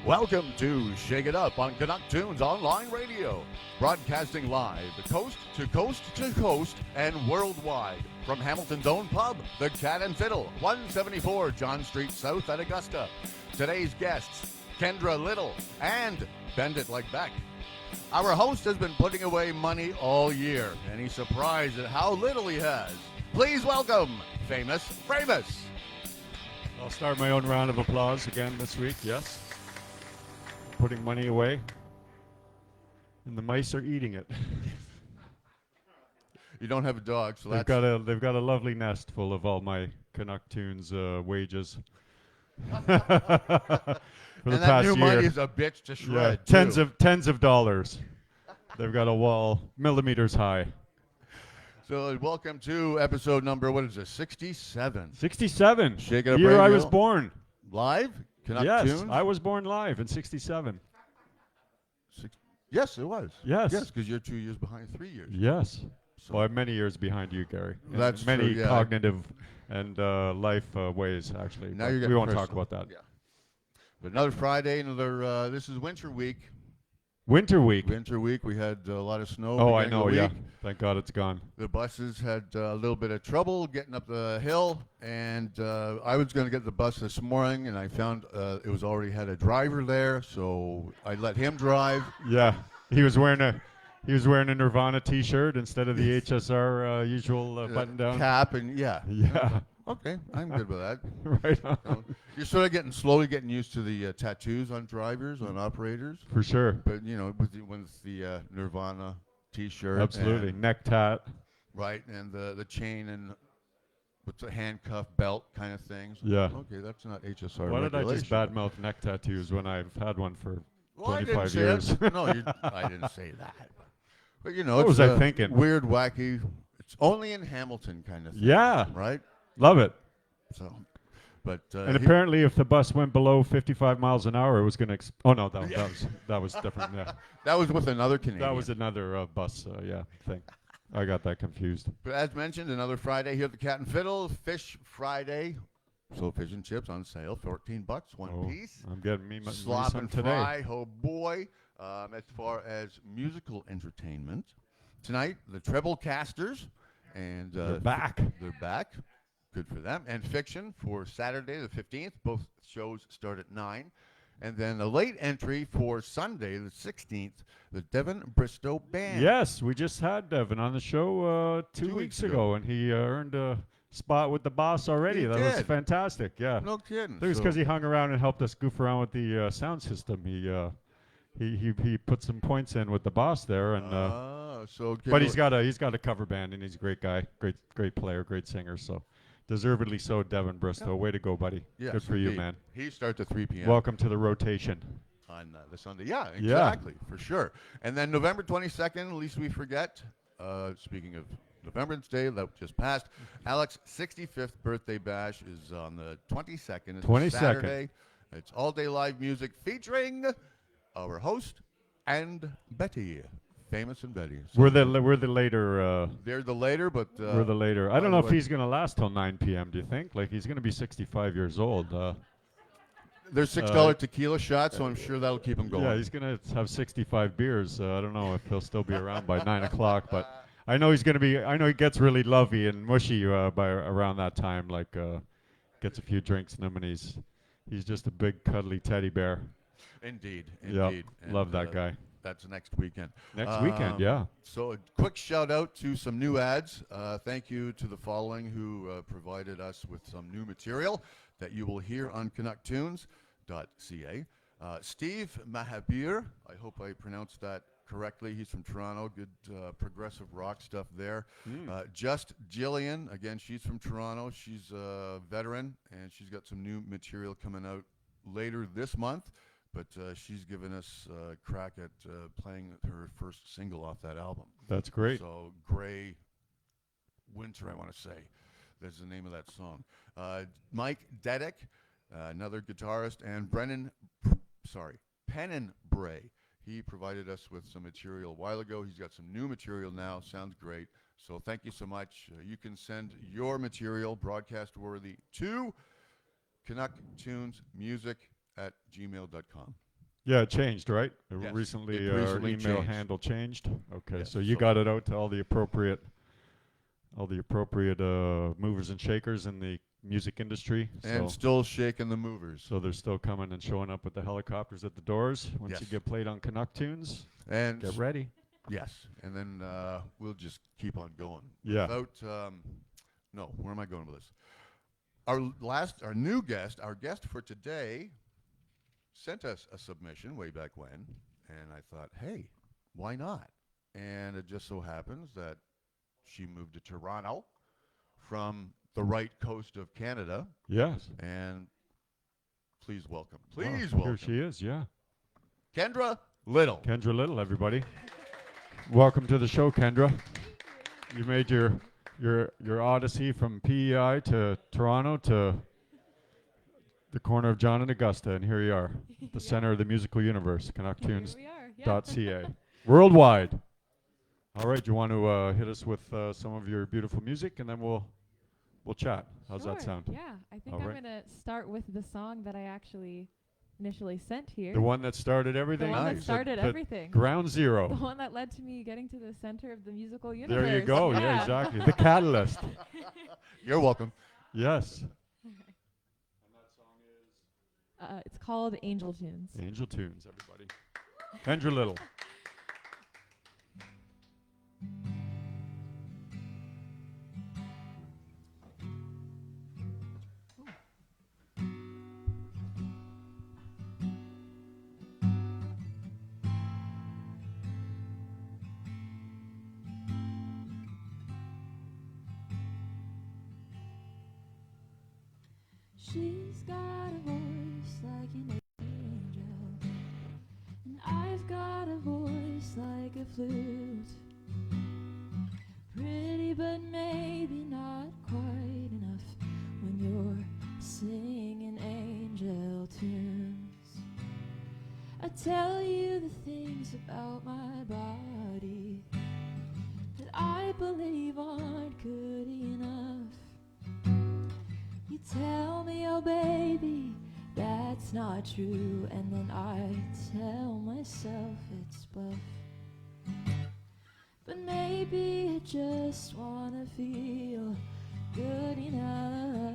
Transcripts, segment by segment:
Welcome to Shake It Up on Canuck Tunes Online Radio, broadcasting live coast to coast to coast and worldwide from Hamilton's own pub, the Cat and Fiddle, 174 John Street South at Augusta. Today's guests, Kendra Lyttle and Bend It Like Beck. Our host has been putting away money all year, and he's surprised at how little he has. Please welcome Famous Framus. I'll start my own round of applause again this week, yes. Putting money away, and the mice are eating it. You don't have a dog, so they've got a lovely nest full of all my Canuck Tunes wages. For the and past that new year. money is a bitch to shred. Yeah, tens of dollars. They've got a wall millimeters high. So welcome to episode number, what is this, 67? 67. Shake It Up Year Radio. I was born. Live? Canuck Yes, Tunes? I was born live in 67. Yes, it was. Yes. Yes, because you're 2 years behind, 3 years. Yes. So Well, I'm many years behind you, Gary. In That's many true, yeah. cognitive and life ways, actually. Now But you're getting we won't talk personal. about that. Yeah. But another Friday, this is Winter Week. Winter week. Winter Week, we had a lot of snow. Oh, I beginning know, of the yeah. week. Thank God it's gone. The buses had a little bit of trouble getting up the hill, and I was going to get the bus this morning, and I found it was already had a driver there, so I let him drive. Yeah. He was wearing a Nirvana T-shirt instead of the HSR usual button-down. Cap, and yeah. Yeah. Okay, I'm good with that. Right on. You're sort of slowly getting used to the tattoos on drivers, on operators. For sure. But, with the Nirvana T-shirt. Absolutely. And, Neck tat. right, and the chain and with the handcuff belt kind of things. Yeah. Okay, that's not HSR Why did I just regulation. badmouth neck tattoos when I've had one for Well, I didn't 25 say years? that. No, I didn't say that. But, What it's was I thinking? Weird, wacky. It's only in Hamilton kind of thing. Yeah. Right? Love it. So, but And apparently, if the bus went below 55 miles an hour, it was going to. Oh no, that was different. Yeah, that was with another Canadian. that was another bus. Thing. I got that confused. But as mentioned, another Friday here at the Cat and Fiddle, Fish Friday. So fish and chips on sale, $14 one piece. I'm getting me Slop some and today. fry, oh boy. As far as musical entertainment, tonight the Treble Casters, and They're back. They're back. Good for them. And Fiction for Saturday the 15th. Both shows start at 9. And then a late entry for Sunday the 16th, the Devon Bristow Band. Yes, we just had Devin on the show 2 weeks ago, and he earned a spot with the boss already. That was fantastic. Yeah. No kidding. I think it's because he hung around and helped us goof around with the sound system. He put some points in with the boss there, and but he's got a cover band, and he's a great guy, great player, great singer. So deservedly so, Devin Bristow. Way to go, buddy. Yes, good for you, man. He starts at 3 p.m. Welcome to the rotation. On the Sunday. Yeah, exactly, for sure. And then November 22nd, least we forget, speaking of Remembrance Day that just passed, Alex's 65th birthday bash is on the 22nd. It's 22nd. Saturday. It's all-day live music featuring our host and Betty, Famous and Betty. So We're the later. they're the later, but we're the later. I don't know if he's going to last till 9 p.m. Do you think? Like, he's going to be 65 years old. there's $6 tequila shots, so I'm sure that'll keep him going. Yeah, he's going to have 65 beers. I don't know if he'll still be around by 9 o'clock, but I know he's going to be. I know he gets really lovey and mushy by around that time. Like, gets a few drinks in him, and he's just a big cuddly teddy bear. Indeed. Yeah, love that guy. That's next weekend. Next weekend, yeah. So a quick shout out to some new ads. Thank you to the following who provided us with some new material that you will hear on CanuckTunes.ca. Steve Mahabir, I hope I pronounced that correctly. He's from Toronto. Good progressive rock stuff there. Just Jillian, again, she's from Toronto. She's a veteran, and she's got some new material coming out later this month. But she's given us a crack at playing her first single off that album. That's great. So, Gray Winter, I want to say. That's the name of that song. Mike Dedek, another guitarist, and Pennon Bray. He provided us with some material a while ago. He's got some new material now. Sounds great. So thank you so much. You can send your material, broadcast-worthy, to CanuckTunesMusic@gmail.com. Yeah, it changed, right? Yes, Recently, it our recently email changed. handle changed. Okay, Yes, so you so- got it out to all the appropriate movers and shakers in the music industry. And So, still shaking the movers. so they're still coming and showing up with the helicopters at the doors. Once Yes. you get played on Canuck tunes, And get ready. yes, and then we'll just keep on going. Yeah. Without, no, where am I going with this? Our new guest, our guest for today, sent us a submission way back when, and I thought, hey, why not? And it just so happens that she moved to Toronto from the right coast of Canada, Yes. and please welcome, Here welcome, she is. Yeah. Kendra Lyttle. Kendra Lyttle, everybody. Welcome to the show, Kendra. You made your odyssey from PEI to Toronto to the corner of John and Augusta, and here you are, the center of the musical universe, CanuckTunes.ca. Worldwide. All right, you want to hit us with some of your beautiful music, and then we'll chat. How's that sound? Yeah, I think All I'm right. going to start with the song that I actually initially sent here. The one that started everything? The one that Nice. started The everything. Ground The zero. one that led to me getting to the center of the musical universe. There you go. Yeah, Yeah. exactly. The catalyst. You're welcome. Yes. It's called Angel Tunes. Angel Tunes, everybody. Kendra Lyttle. She's got a voice like an angel, and I've got a voice like a flute. Pretty, but maybe not quite enough when you're singing angel tunes. I tell you the things about my body that I believe aren't good enough. You tell me, oh baby, that's not true, and then I tell myself it's bluff. But maybe I just wanna feel good enough.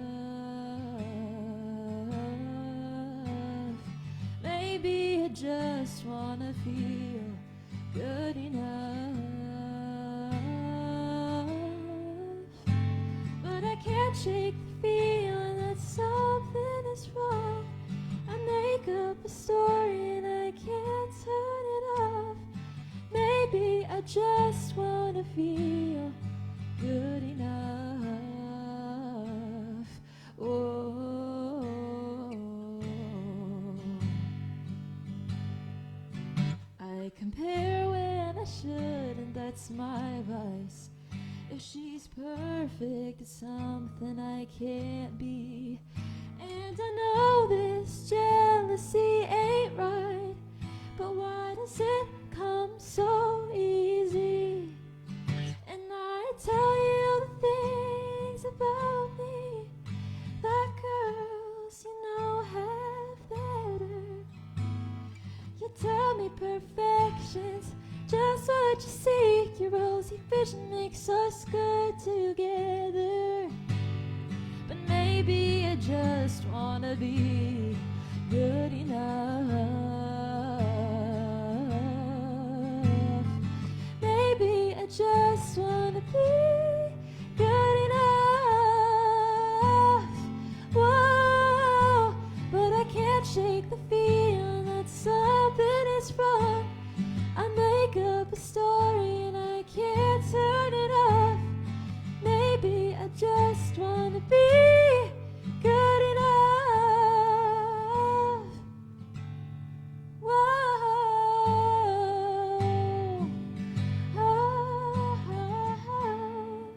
Maybe I just wanna feel good enough. But I can't shake the feeling that something is wrong. I make up a story and I can't turn it off. Maybe I just wanna feel good enough. Oh, I compare when I shouldn't, that's my vice. If she's perfect, it's something I can't be. And I know this jealousy ain't right, but why does it come so easy? And I tell you the things about me that girls you know have better. You tell me perfection's just what you seek. Your rosy vision makes us good together. But maybe I just wanna be good enough. Maybe I just wanna be good enough. Whoa, but I can't shake the feeling that something is wrong. I make up a story and I can't turn it off. Maybe I just wanna be good enough. Whoa, oh, oh, oh.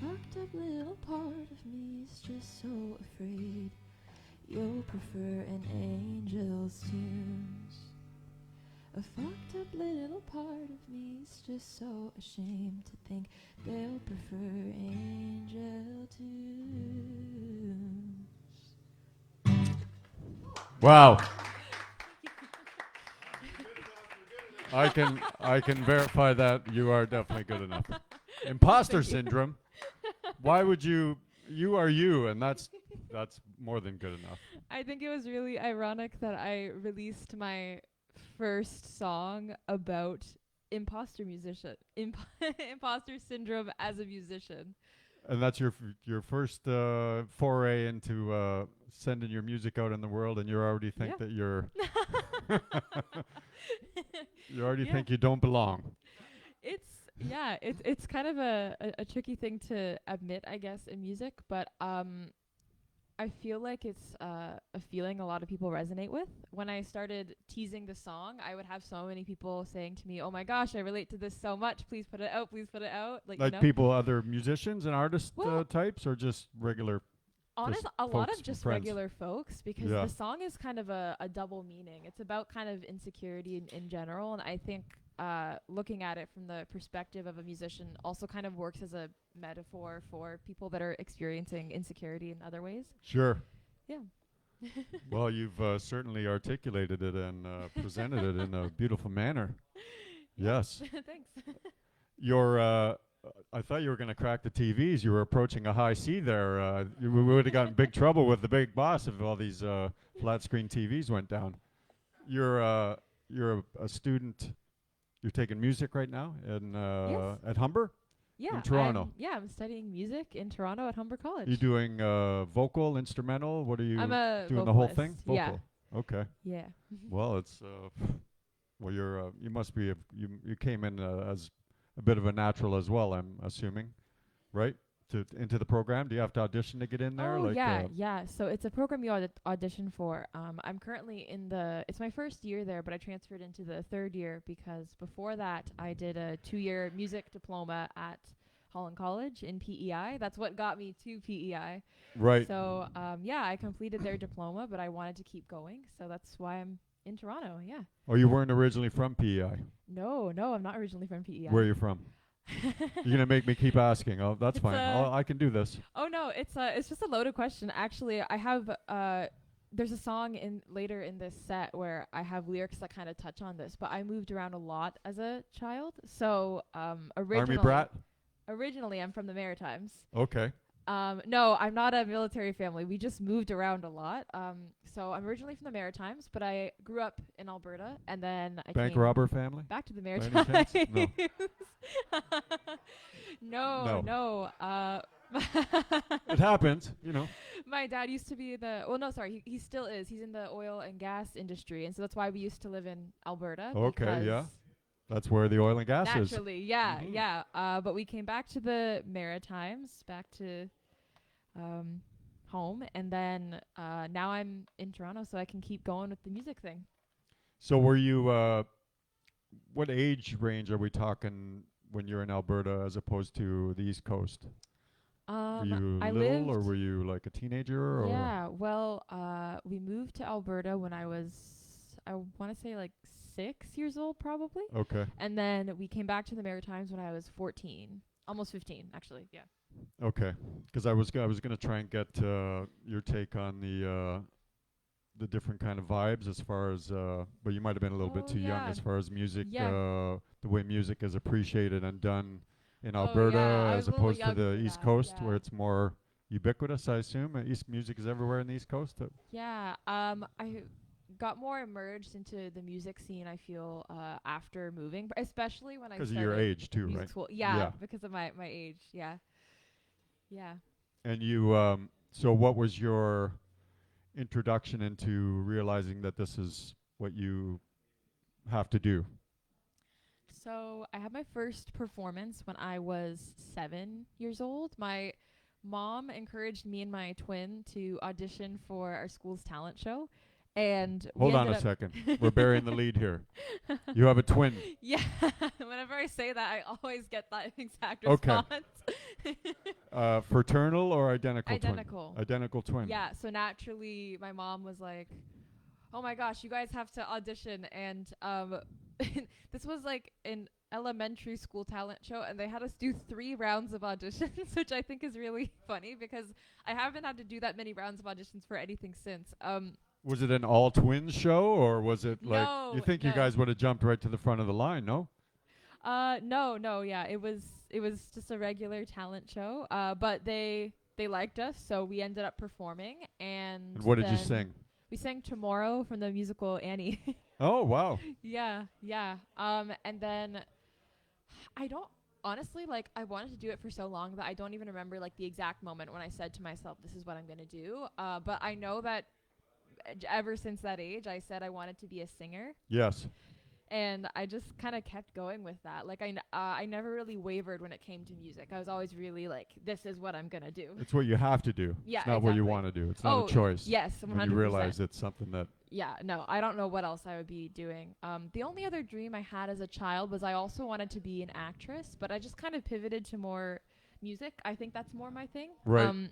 fucked up little part of me is just so afraid you'll prefer an angel's tunes. A fucked up little part of me is just so ashamed to think they'll prefer angel tunes. Wow. I can verify that you are definitely good enough. Imposter syndrome. Why would you are you, and that's more than good enough. I think it was really ironic that I released my first song about imposter syndrome as a musician. And that's your first foray into sending your music out in the world, and you already think that you're you already think you don't belong. It's kind of a tricky thing to admit, I guess, in music, but I feel like it's a feeling a lot of people resonate with. When I started teasing the song, I would have so many people saying to me, "Oh my gosh, I relate to this so much. Please put it out. Please put it out." Like you know? People, other musicians and artist types, or just regular. Honest, a lot of just regular folks, because Yeah. the song is kind of a double meaning. It's about kind of insecurity in general, and I think looking at it from the perspective of a musician also kind of works as a metaphor for people that are experiencing insecurity in other ways. Sure. Yeah. Well, you've certainly articulated it and presented it in a beautiful manner. Yes. Thanks. I thought you were going to crack the TVs. You were approaching a high C there. We would have gotten in big trouble with the big boss if all these flat screen TVs went down. You're a student. You're taking music right now in Yes. at Humber. Yeah. In Toronto. I'm studying music in Toronto at Humber College. You doing vocal, instrumental? What are you I'm a doing? The whole vocalist. thing? Vocal. Yeah. Okay. Yeah. Well, it's you're you must be you came in as a bit of a natural as well, I'm assuming, right? Into the program. Do you have to audition to get in there? Oh, yeah. So it's a program you audition for. I'm currently it's my first year there, but I transferred into the third year because before that I did a 2-year music diploma at Holland College in PEI. That's what got me to PEI. Right. So I completed their diploma, but I wanted to keep going, so that's why I'm in Toronto. Yeah. Oh, you weren't originally from PEI? No, I'm not originally from PEI. Where are you from? You're gonna make me keep asking. Oh, that's fine. I can do this. Oh no, it's just a loaded question. Actually, I have there's a song later in this set where I have lyrics that kind of touch on this, but I moved around a lot as a child. So Army brat? Originally, I'm from the Maritimes. Okay. No, I'm not a military family. We just moved around a lot. So I'm originally from the Maritimes, but I grew up in Alberta, and then I Bank came robber family? back to the By any Maritimes. chance? No. It happens, you know. My dad used to be he still is. He's in the oil and gas industry, and so that's why we used to live in Alberta. Okay, yeah. That's where the oil and gas is. Naturally, yeah. But we came back to the Maritimes, back to home, and then now I'm in Toronto, so I can keep going with the music thing. So were you, what age range are we talking when you're in Alberta as opposed to the East Coast? Were you little or were you like a teenager? Or? Yeah, well, we moved to Alberta when I was, I want to say like 6 years old probably. Okay. And then we came back to the Maritimes when I was 14, almost 15 actually, yeah. Okay, because I was going to try and get your take on the different kind of vibes as far as, but you might have been a little bit too young as far as music, the way music is appreciated and done in Alberta as opposed to the East Coast where it's more ubiquitous, I assume. East music is everywhere in the East Coast. Yeah, I got more immersed into the music scene, I feel, after moving, especially when I started. Because of your age too, music right? School. Yeah, because of my age, yeah. And you, so what was your introduction into realizing that this is what you have to do? So I had my first performance when I was 7 years old. My mom encouraged me and my twin to audition for our school's talent show. And hold on a second. We're burying the lead here. You have a twin. Yeah. Whenever I say that, I always get that exact response. Fraternal or identical twin? Identical. Identical twin. Yeah, so naturally my mom was like, "Oh my gosh, you guys have to audition." And this was like an elementary school talent show, and they had us do 3 rounds of auditions, which I think is really funny because I haven't had to do that many rounds of auditions for anything since. Was it an all twins show, or was it like No, you think you no. guys would have jumped right to the front of the line? No. No, yeah, it was just a regular talent show. But they liked us, so we ended up performing. And And what did you then sing? We sang "Tomorrow" from the musical Annie. Oh wow. Yeah. And then I don't honestly like. I wanted to do it for so long that I don't even remember like the exact moment when I said to myself, "This is what I'm gonna do." But I know that ever since that age, I said I wanted to be a singer. Yes. And I just kind of kept going with that. Like I never really wavered when it came to music. I was always really like, this is what I'm gonna do. It's what you have to do. Yeah, It's not what you exactly. want to do. It's not a choice. Yes, 100%. When you realize it's something that. Yeah, no, I don't know what else I would be doing. The only other dream I had as a child was I also wanted to be an actress, but I just kind of pivoted to more music. I think that's more my thing. Right.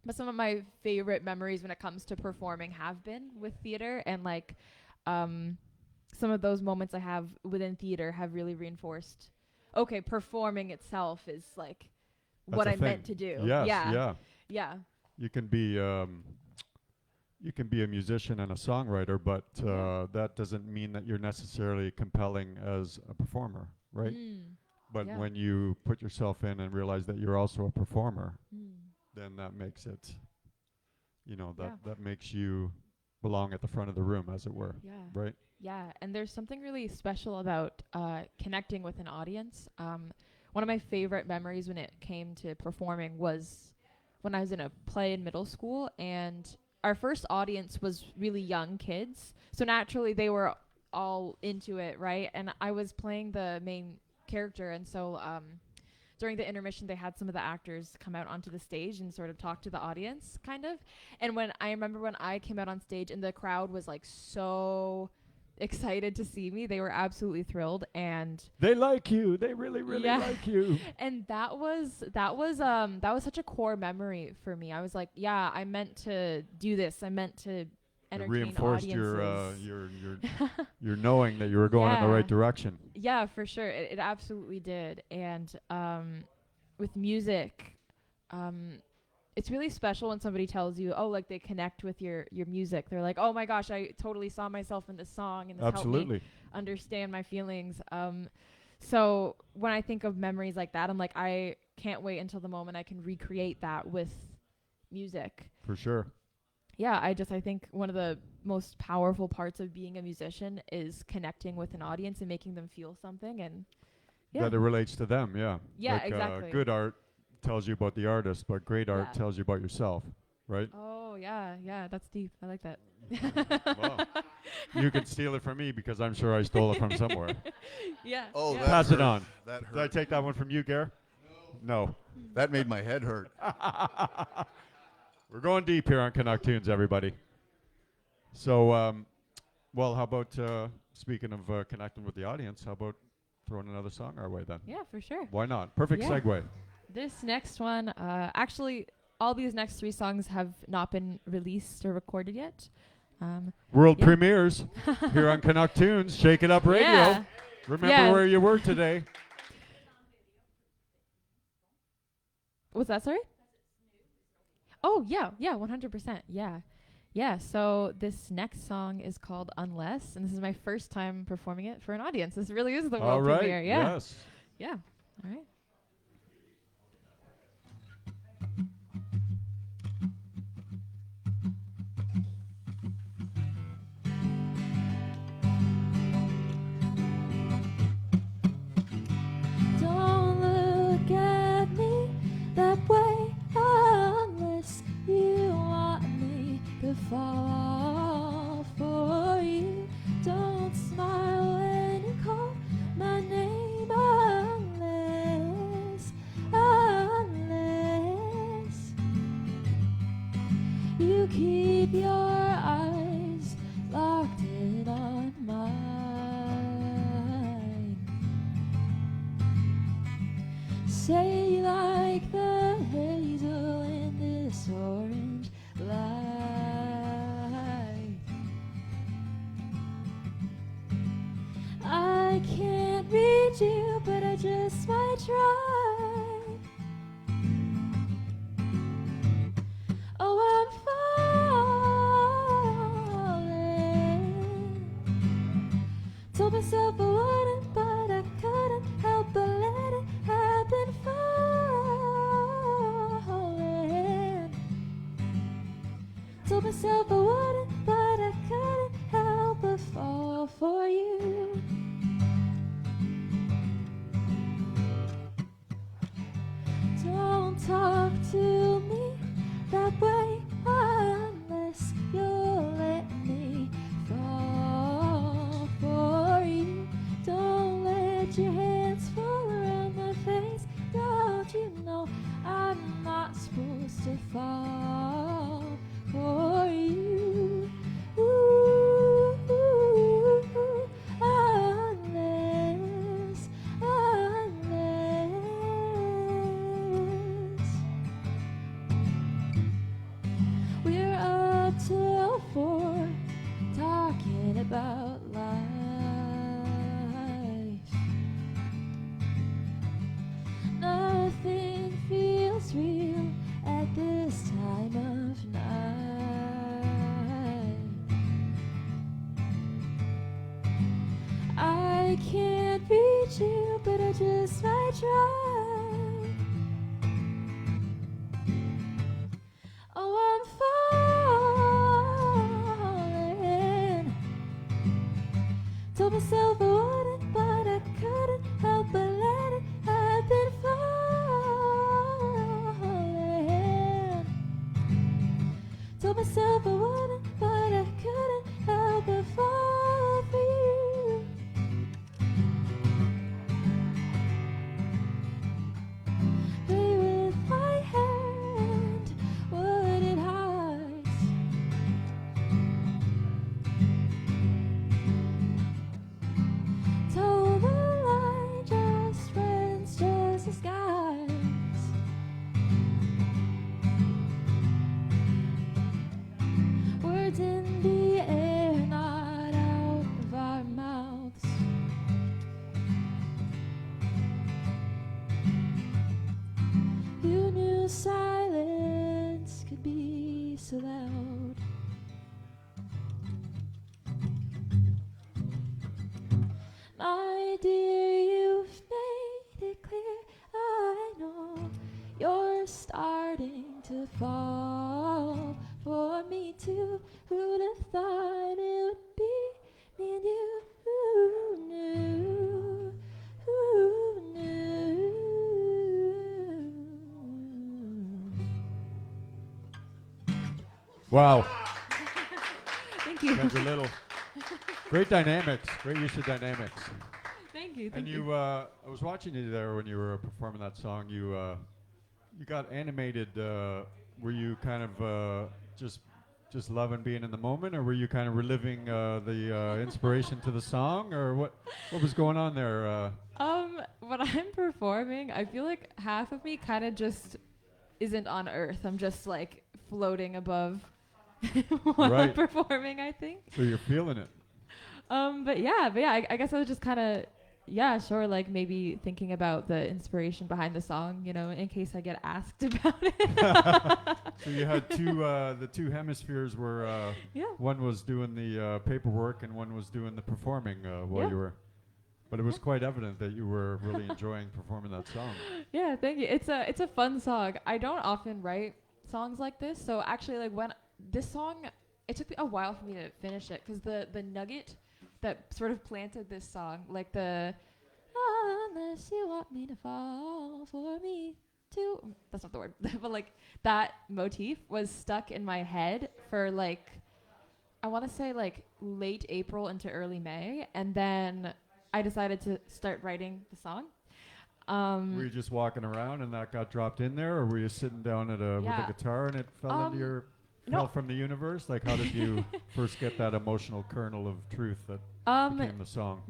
But some of my favorite memories when it comes to performing have been with theater, and like some of those moments I have within theater have really reinforced, okay, performing itself is like That's what a I'm thing. meant to do. Yes. Yeah. Yeah. You can be a musician and a songwriter, but that doesn't mean that you're necessarily compelling as a performer, right? But yeah. when you put yourself in and realize that you're also a performer, then that makes it, that makes you belong at the front of the room, as it were. Yeah. Right? Yeah, and there's something really special about connecting with an audience. One of my favorite memories when it came to performing was when I was in a play in middle school, and our first audience was really young kids. So naturally, they were all into it, right? And I was playing the main character, and so during the intermission, they had some of the actors come out onto the stage and sort of talk to the audience, kind of. And when I came out on stage and the crowd was like so excited to see me, they were absolutely thrilled, and they like you. They really, really like you. And that was such a core memory for me. I was like, yeah, I meant to do this. I meant to entertain reinforced audiences. your knowing that you were going in the right direction. Yeah, for sure. It absolutely did. And with music, it's really special when somebody tells you, oh, like they connect with your music. They're like, oh my gosh, I totally saw myself in this song, and this helped me understand my feelings. So when I think of memories like that, I'm like, I can't wait until the moment I can recreate that with music. For sure. Yeah, I think one of the most powerful parts of being a musician is connecting with an audience and making them feel something, and that it relates to them. Yeah. Yeah, like, exactly. Good art tells you about the artist, but great art tells you about yourself, right? Oh yeah, that's deep. I like that. Well, you can steal it from me because I'm sure I stole it from somewhere. Yeah. Oh, yeah. that Pass hurt. it on. That hurt. Did I take that one from you, Gare? No. That made my head hurt. We're going deep here on Canuck Tunes, everybody. So, well, how about, speaking of connecting with the audience, how about throwing another song our way then? Yeah, for sure. Why not? Perfect segue. This next one, actually, all these next 3 songs have not been released or recorded yet. World premieres here on Canuck Tunes, Shake It Up Radio. Yeah. Remember where you were today. What's that, sorry? Oh, yeah, 100%, yeah. So this next song is called Unless, and this is my first time performing it for an audience. This really is the world premiere, yeah. Yes. Yeah, all right. Don't look at me that way unless you want me to fall for you. Don't smile when you call my name unless you keep your eyes locked in on mine. Say like the beat you, but I just might try. Oh, I'm falling. Told myself I wouldn't, but I couldn't help but let it happen. Falling. Told myself I wouldn't, but I couldn't help but fall for you. Don't talk to me that way unless you'll let me fall for you. Don't let your hands fall around my face. Don't you know I'm not supposed to fall for you? Ooh, unless we're up till 4 talking about life. Nothing feels real at this time of night. I can't reach you, but I just might try. Oh, I'm falling. Told myself I wouldn't, but I couldn't help but let it happen. Falling. Told myself I wouldn't, but I couldn't help but fall for you. Play with my hand, what it hides. Told the lie, just friends, just disguise. Words in the air, not out of our mouths. Who knew silence could be so loud? My dear, you've made it clear. I know you're starting to fall for me too. Who'd have thought it would be me and you? Who knew? Who knew? Wow. Thank you. Kendra Lyttle. Great dynamics. Great use of dynamics. Thank you. And you, I was watching you there when you were performing that song. You got animated. Were you kind of just loving being in the moment, or were you kind of reliving the inspiration to the song, or what was going on there? When I'm performing, I feel like half of me kind of just isn't on Earth. I'm just like floating above while I'm Right. performing, I think. So you're feeling it. But yeah, I guess I was just kind of, sure, like maybe thinking about the inspiration behind the song, in case I get asked about it. So you had the two hemispheres were, one was doing the paperwork and one was doing the performing while Yeah. you were. But it was quite evident that you were really enjoying performing that song. Yeah, thank you. It's a fun song. I don't often write songs like this, so actually, like when this song, it took me a while for me to finish it because the nugget that sort of planted this song, like the unless you want me to fall for me too. That's not the word, but like that motif was stuck in my head for like I want to say like late April into early May, and then I decided to start writing the song. Were you just walking around and that got dropped in there, or were you sitting down with Yeah. a guitar and it fell into your no. fell from the universe? Like, how did you first get that emotional kernel of truth that became the song?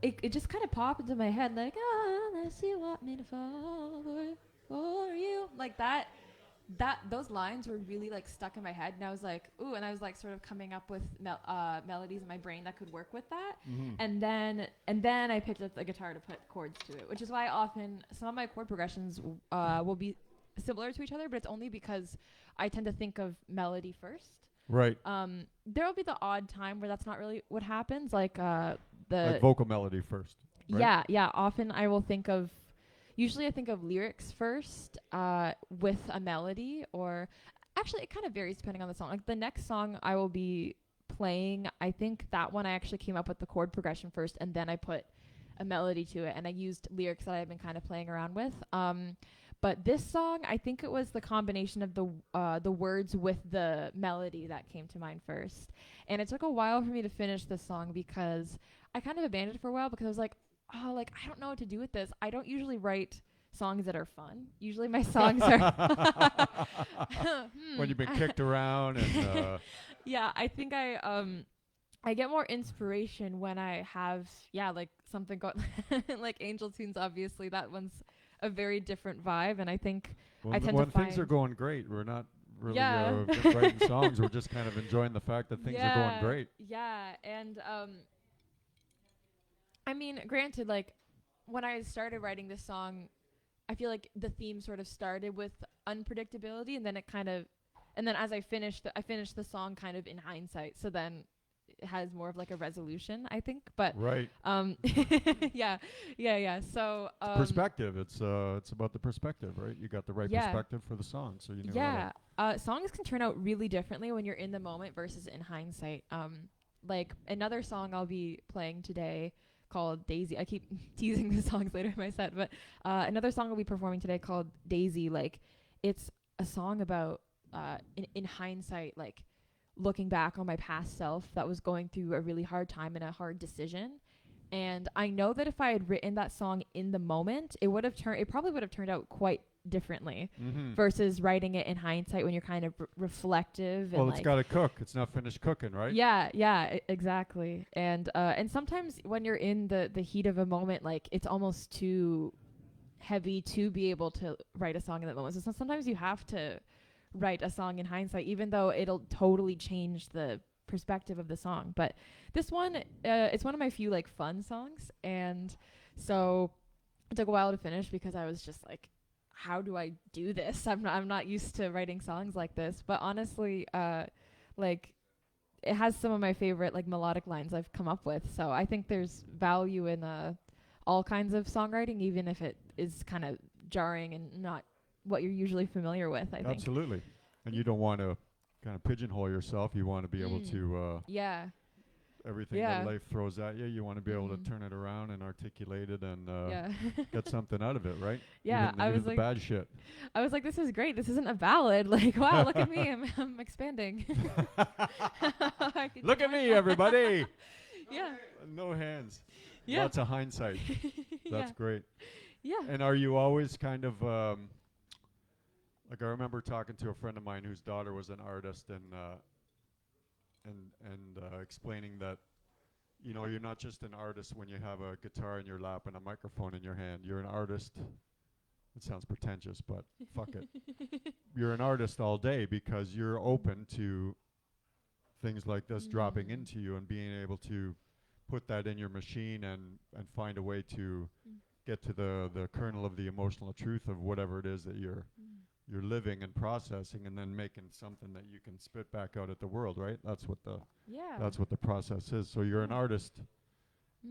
It just kind of popped into my head like unless you want me to fall for you, like that those lines were really like stuck in my head, and I was like, ooh, and I was like sort of coming up with melodies in my brain that could work with that. And then I picked up the guitar to put chords to it, which is why often some of my chord progressions will be similar to each other, but it's only because I tend to think of melody first. Right. There will be the odd time where that's not really what happens, like Like vocal melody first. Right? Yeah. Often I will think of. Usually I think of lyrics first with a melody, or actually it kind of varies depending on the song. Like the next song I will be playing, I think that one I actually came up with the chord progression first, and then I put a melody to it, and I used lyrics that I've been kind of playing around with. But this song, I think it was the combination of the words with the melody that came to mind first. And it took a while for me to finish this song because I kind of abandoned it for a while because I was like, oh, like, I don't know what to do with this. I don't usually write songs that are fun. Usually my songs are when you've been kicked around and yeah, I think I get more inspiration when I have like something like Angel Tunes. Obviously that one's a very different vibe, and I think I tend when to find things are going great, we're not really Yeah. writing songs. We're just kind of enjoying the fact that things are going great. Yeah, and I mean, granted, like when I started writing this song, I feel like the theme sort of started with unpredictability, and then as I finished the song kind of in hindsight. So then it has more of like a resolution, I think. But Right. yeah. So Perspective. It's about the perspective, right? You got the right Yeah. perspective for the song, so you know. Yeah. Songs can turn out really differently when you're in the moment versus in hindsight. Like another song I'll be playing today called Daisy. I keep teasing the songs later in my set, but another song I'll be performing today called Daisy. Like, it's a song about in hindsight, like looking back on my past self that was going through a really hard time and a hard decision. And I know that if I had written that song in the moment, it probably would have turned out quite differently versus writing it in hindsight when you're kind of reflective. Well, and it's like, got to cook. It's not finished cooking, right? Yeah, exactly. And sometimes when you're in the heat of a moment, like it's almost too heavy to be able to write a song in that moment. So sometimes you have to write a song in hindsight, even though it'll totally change the perspective of the song. But this one, it's one of my few like fun songs, and so it took a while to finish because I was just like, how do I do this? I'm not used to writing songs like this. But honestly, like it has some of my favorite like melodic lines I've come up with. So I think there's value in all kinds of songwriting, even if it is kind of jarring and not what you're usually familiar with, I think. Absolutely. And you don't want to kind of pigeonhole yourself. You want to be able to everything Yeah. that life throws at you, you want to be able to turn it around and articulate it and Yeah. get something out of it, right? Yeah, Even, I even was the like, bad shit. I was like, this is great. This isn't a ballad. Like, wow, look at me. I'm expanding. Look at me, everybody. Yeah. No hands. Yeah. Lots of hindsight. That's great. Yeah. And are you always kind of like, I remember talking to a friend of mine whose daughter was an artist and explaining that, you know, you're not just an artist when you have a guitar in your lap and a microphone in your hand. You're an artist. It sounds pretentious, but fuck it. You're an artist all day because you're open to things like this dropping into you and being able to put that in your machine and find a way to get to the kernel of the emotional truth of whatever it is that you're living and processing, and then making something that you can spit back out at the world, right? That's what the process is. So you're an artist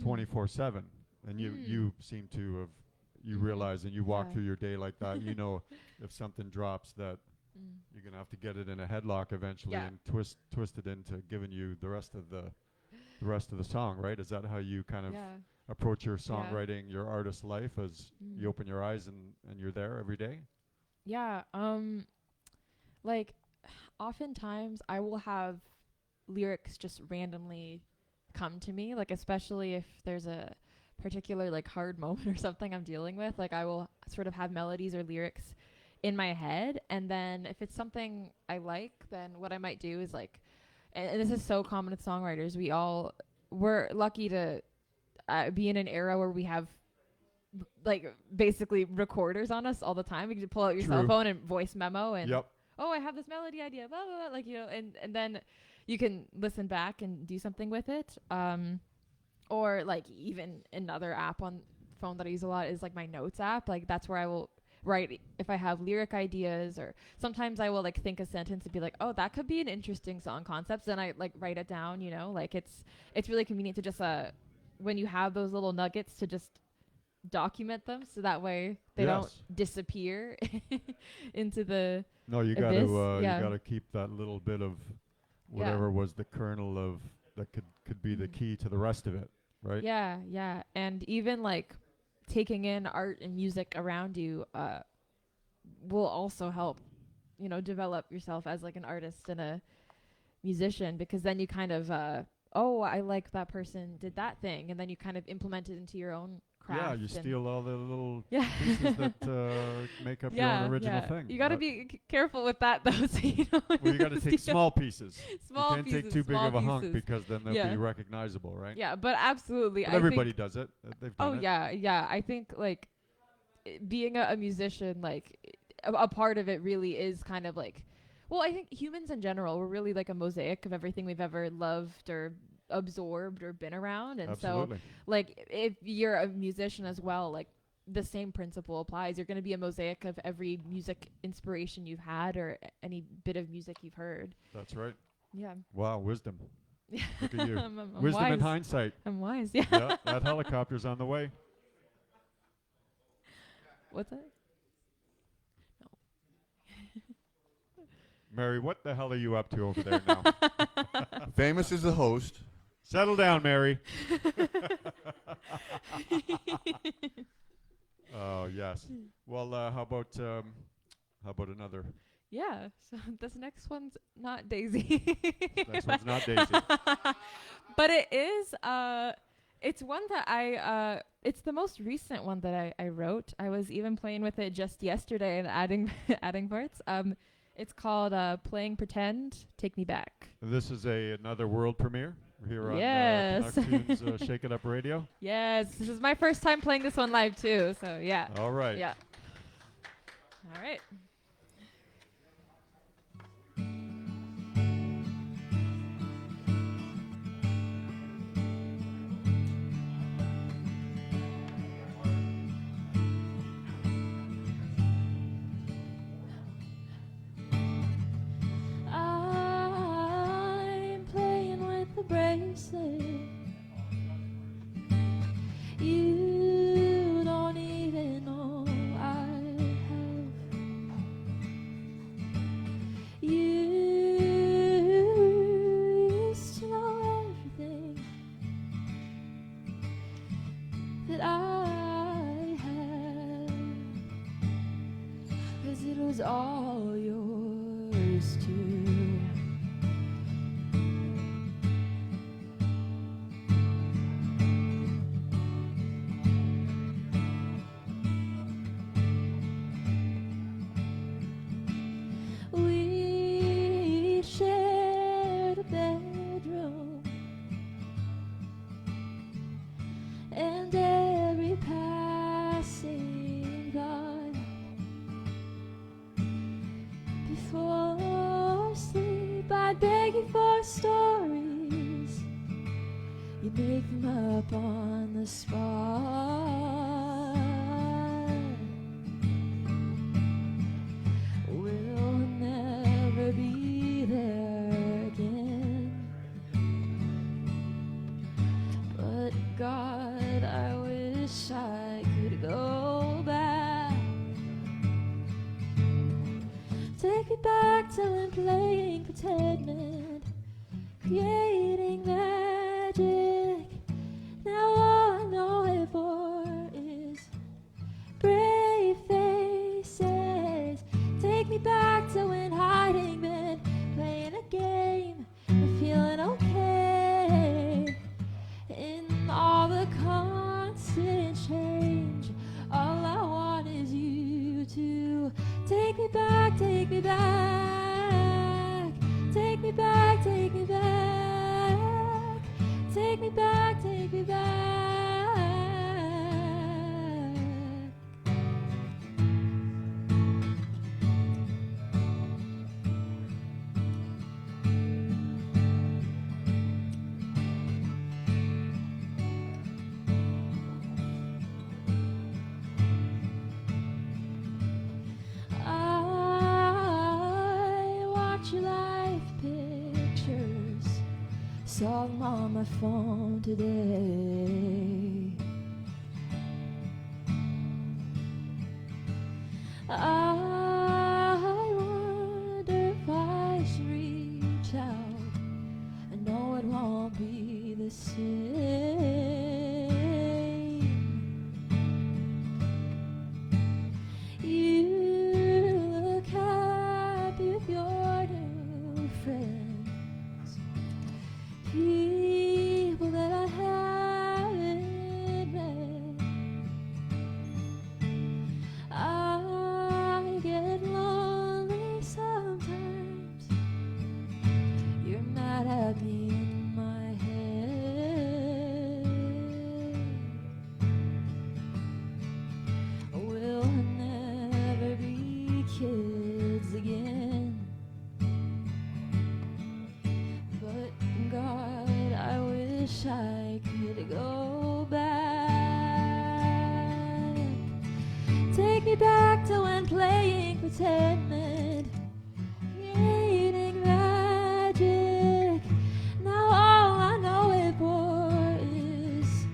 24/7, and you seem to have realize, and you walk through your day like that. You know, if something drops, that you're gonna have to get it in a headlock eventually and twist it into giving you the rest of the song, right? Is that how you kind of approach your songwriting, your artist life, as you open your eyes and you're there every day? Yeah. Like, oftentimes I will have lyrics just randomly come to me, like, especially if there's a particular, like, hard moment or something I'm dealing with. Like, I will sort of have melodies or lyrics in my head, and then if it's something I like, then what I might do is, like, and this is so common with songwriters, we're lucky to be in an era where we have like basically recorders on us all the time. You can pull out your cell True. phone and voice memo and Yep. oh, I have this melody idea, blah blah blah, like, you know, and then you can listen back and do something with it. Or like even another app on phone that I use a lot is like my notes app. Like that's where I will write if I have lyric ideas, or sometimes I will like think a sentence and be like, oh, that could be an interesting song concept. Then I like write it down, you know, like it's really convenient to just when you have those little nuggets to just document them so that way they don't disappear into the No, you got abyss. to Yeah. you got to keep that little bit of whatever was the kernel of that could be the key to the rest of it, right? Yeah. And even like taking in art and music around you will also help, you know, develop yourself as like an artist and a musician, because then you kind of oh, I like that person did that thing, and then you kind of implement it into your own craft. Yeah, you steal all the little Yeah. pieces that make up your own original thing. You got to be careful with that, though, so you don't. Well, you got to take small pieces. Small you can't pieces, take too big small of a hunk, pieces. because then they'll be recognizable, right? Yeah, but absolutely. But I everybody think, does it. They've done it. yeah. I think like being a musician, like a part of it really is kind of like, well, I think humans in general, we're really like a mosaic of everything we've ever loved or absorbed or been around. And Absolutely. so like if you're a musician as well, like the same principle applies. You're going to be a mosaic of every music inspiration you've had or any bit of music you've heard. That's right. Yeah. Wow, wisdom. Look at you. I'm Wisdom wise. in hindsight. I'm wise. Yeah. Yeah, that helicopter's on the way. What's that? Mary, what the hell are you up to over there now? Famous is the host. Settle down, Mary. Oh, yes. Well, how about another? Yeah. So this next one's not Daisy. Next one's not Daisy. But it is. It's one that it's the most recent one that I wrote. I was even playing with it just yesterday and adding parts. It's called Playing Pretend, Take Me Back. This is another world premiere here on Yes. Canuck Tunes Shake It Up Radio. Yes, this is my first time playing this one live too, so yeah. All right. Yeah. All right. I'm playing with the bracelet. You don't even know I have. You used to know everything that I had, 'cause it was all yours too. We shared a bedroom, and every passing thought before sleep, I'd beg you for stories. You make them up on the spot. We'll never be there again, but God, I wish I could go back. Take me back to when playing pretend meant creating magic. Now all I know it for is brave faces. Take me back to when hiding meant playing a game and feeling okay. In all the constant change, all I want is you to take me back, take me back, take me back, take me back. Saw them on my phone today. I wonder if I should reach out. I know it won't be the same. You look happy with your new friends, people that I haven't met. I get lonely sometimes. You're mad at me in my head. We'll never be kids again. But God, I wish I could go back. Take me back to when playing pretend meant creating magic. Now all I know it for is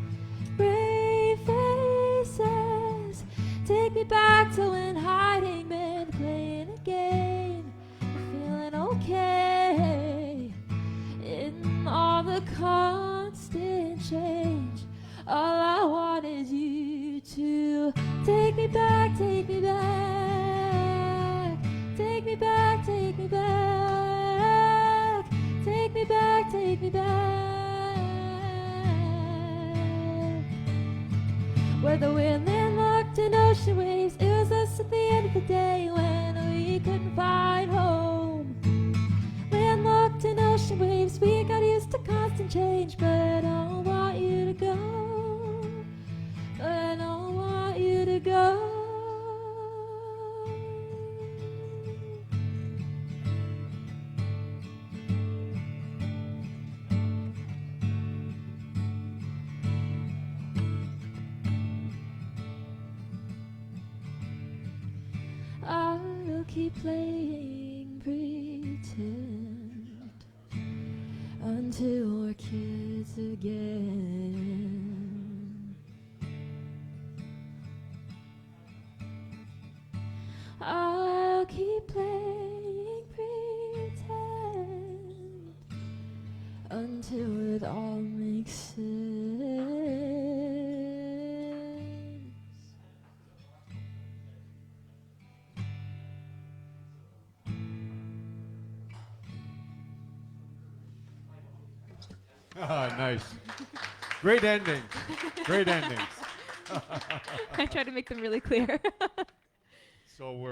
brave faces. Take me back to when hiding meant playing a game, feeling okay in all the constant change. All I want is you to take me back, take me back, take me back, take me back, take me back, take me back. Where the wind landlocked in ocean waves, it was us at the end of the day when we couldn't find home. Landlocked in ocean waves, we got used to constant change, but I don't want you to go. But I don't want you to go. I'll keep playing pretend until we're kids again. I'll keep playing pretend until it all makes sense. Nice. Great endings. Great endings. I try to make them really clear. So we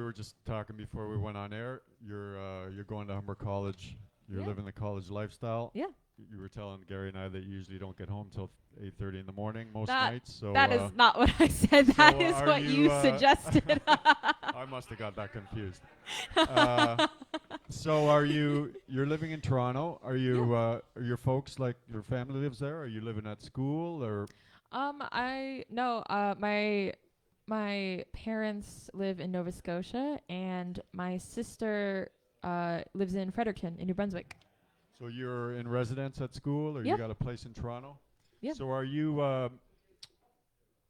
were just talking before we went on air. You're going to Humber College. You're Yeah. living the college lifestyle. Yeah. You were telling Gary and I that you usually don't get home till 8:30 in the morning most That- nights. So That is not what I said. That so is are what you, you suggested. I must have got that confused. So you're living in Toronto? Are you are your folks, like your family lives there? Are you living at school or? My parents live in Nova Scotia, and my sister lives in Fredericton in New Brunswick. So you're in residence at school, or Yeah. you got a place in Toronto? Yeah. So are you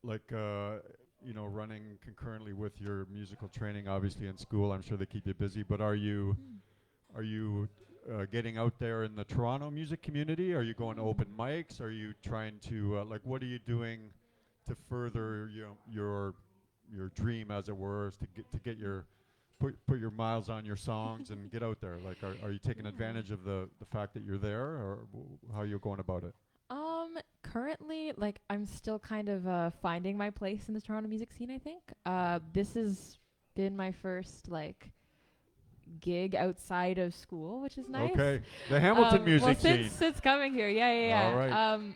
running concurrently with your musical training? Obviously in school, I'm sure they keep you busy. But are you getting out there in the Toronto music community? Are you going to open mics? Are you trying to what are you doing to further your dream, as it were, is to get your put your miles on your songs and get out there? Like, are you taking advantage of the fact that you're there, or how are you going about it? Currently, like, I'm still kind of finding my place in the Toronto music scene, I think. This has been my first, like, gig outside of school, which is nice. Okay, the Hamilton music scene. Since coming here, yeah. All right.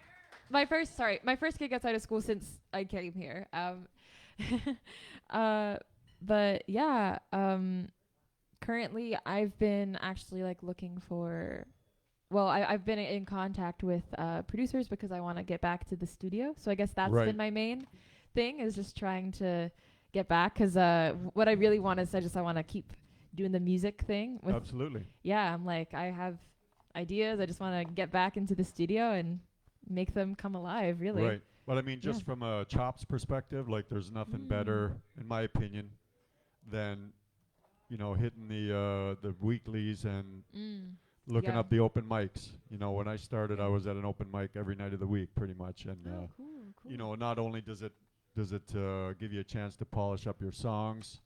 My first gig outside of school since I came here. But yeah, currently I've been actually like looking for. Well, I've been in contact with producers because I want to get back to the studio. So I guess that's Right. been my main thing, is just trying to get back, because what I really want is I want to keep doing the music thing. Absolutely. Yeah, I'm like, I have ideas. I just want to get back into the studio and make them come alive, really. Right. But I mean, just Yeah. from a chops perspective, like there's nothing better, in my opinion, than hitting the weeklies and looking Yeah. up the open mics. When I started, I was at an open mic every night of the week, pretty much, and Oh, cool. not only does it give you a chance to polish up your songs,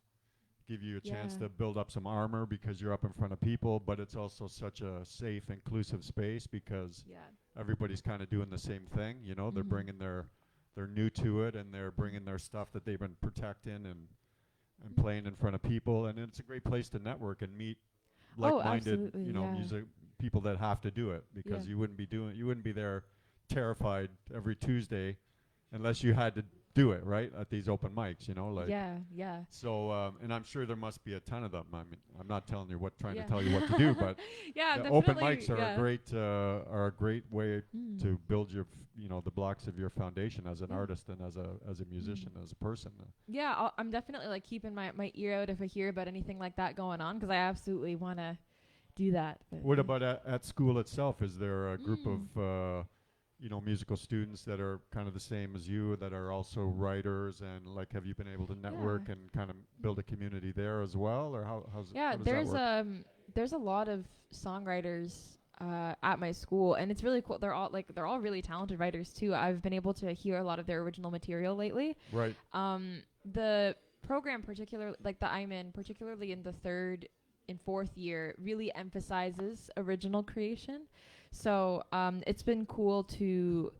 give you a chance Yeah. to build up some armor because you're up in front of people, but it's also such a safe, inclusive space because Yeah. everybody's kind of doing the same thing. They're bringing they're new to it, and they're bringing their stuff that they've been protecting and playing in front of people, and it's a great place to network and meet like-minded, absolutely, yeah. music people that have to do it, because Yeah. you wouldn't be there terrified every Tuesday unless you had to do it right at these open mics, like. Yeah. So, and I'm sure there must be a ton of them. I mean, I'm not telling you trying Yeah. to tell you what to do, but Yeah, the definitely. open mics are yeah. a great way Mm. to build the blocks of your foundation as an Yeah. artist and as a musician, as a person. Yeah, I'm definitely like keeping my ear out if I hear about anything like that going on, because I absolutely want to do that. But What about at school itself? Is there a group Mm. of musical students that are kind of the same as you, that are also writers, and like, have you been able to network Yeah. and kind of build a community there as well, or how does Yeah, that work? there's a lot of songwriters at my school, and it's really cool. They're all really talented writers too. I've been able to hear a lot of their original material lately. Right. The program, particularly like that I'm in, particularly in the third and fourth year, really emphasizes original creation. So it's been cool to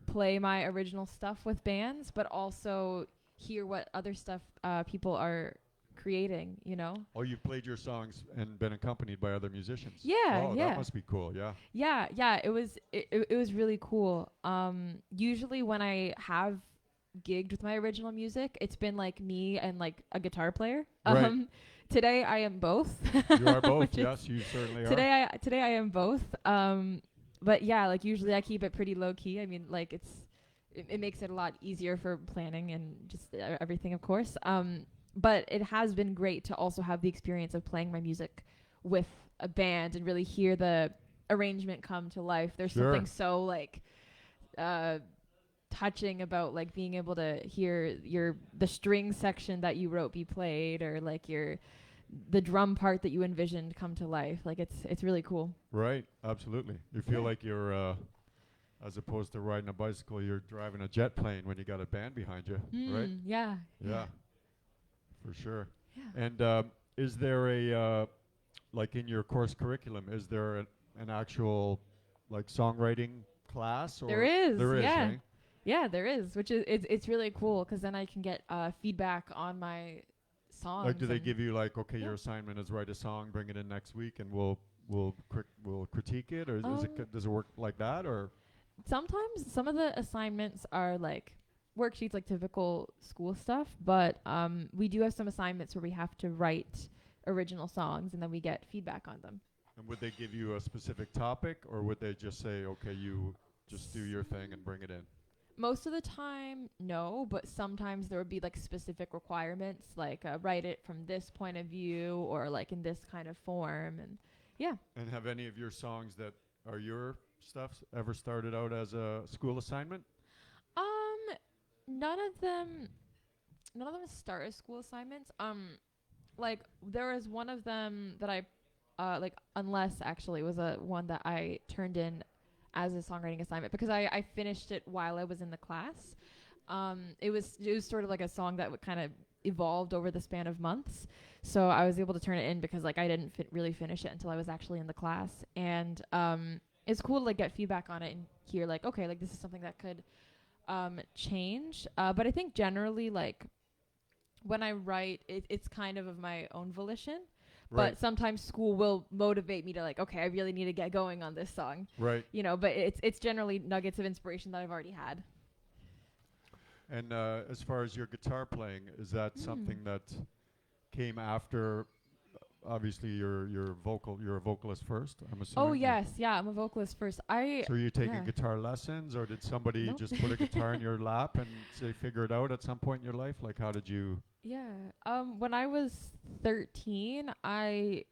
play my original stuff with bands, but also hear what other stuff people are creating, Oh, you've played your songs and been accompanied by other musicians. Yeah, Oh, yeah. that must be cool. Yeah. Yeah, it was really cool. Usually when I have gigged with my original music, it's been like me and like a guitar player. Right. Today I am both. You are both. which is- Yes, you certainly are. Today I am both. But yeah, like usually I keep it pretty low key. I mean, like it makes it a lot easier for planning and just everything, of course. But it has been great to also have the experience of playing my music with a band and really hear the arrangement come to life. There's Sure. something so like touching about like being able to hear the string section that you wrote be played, or like the drum part that you envisioned come to life. Like it's really cool. Right. Absolutely. You feel Yeah. like you're, as opposed to riding a bicycle, you're driving a jet plane when you got a band behind you. Right. Yeah. Yeah. For sure. Yeah. And is there a like in your course curriculum, is there an actual like songwriting class? Or There is. There is. Yeah. Right? Yeah, there is, which is it's really cool, because then I can get feedback on my songs. Like, do they and- give you like, okay, Yeah. your assignment is write a song, bring it in next week, and we'll critique it, or does it work like that, or? Sometimes some of the assignments are like worksheets, like typical school stuff, but we do have some assignments where we have to write original songs, and then we get feedback on them. And would they give you a specific topic, or would they just say, okay, you just do your thing and bring it in? Most of the time, no, but sometimes there would be like specific requirements, like write it from this point of view, or like in this kind of form, and yeah. And have any of your songs that are your stuff ever started out as a school assignment? None of them start as school assignments. Like there was one of them that I like, unless actually was a one that I turned in as a songwriting assignment, because I finished it while I was in the class. It was sort of like a song that kind of evolved over the span of months, so I was able to turn it in because like I didn't really finish it until I was actually in the class. And it's cool to like get feedback on it and hear like, okay, like this is something that could change. But I think generally, like when I write, it's kind of my own volition. Right. But sometimes school will motivate me to like, okay, I really need to get going on this song. Right. But it's generally nuggets of inspiration that I've already had. And as far as your guitar playing, is that something that came after? Obviously, you're a vocalist first, I'm assuming. Oh yes, yeah, I'm a vocalist first. So are you taking yeah. guitar lessons, or did somebody Nope. just put a guitar in your lap and say figure it out at some point in your life? Like, how did you? Yeah. When I was 13, I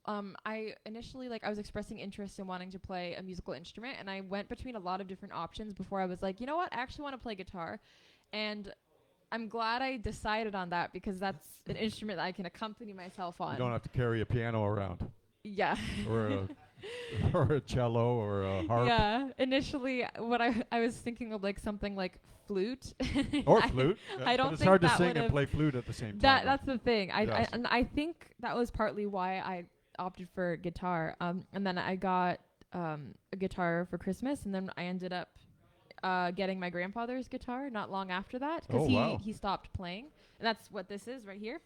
I initially I was expressing interest in wanting to play a musical instrument, and I went between a lot of different options before I was like, you know what, I actually want to play guitar. And I'm glad I decided on that because that's an instrument that I can accompany myself on. You don't have to carry a piano around. Yeah. Or a or a cello or a harp. Yeah. Initially, what I was thinking of something like flute. Or flute. I don't but it's think hard to that sing and would've- play flute at the same time. That's the thing. Yes. And I think that was partly why I opted for guitar. And then I got a guitar for Christmas, and then I ended up getting my grandfather's guitar not long after that because he stopped playing, and that's what this is right here.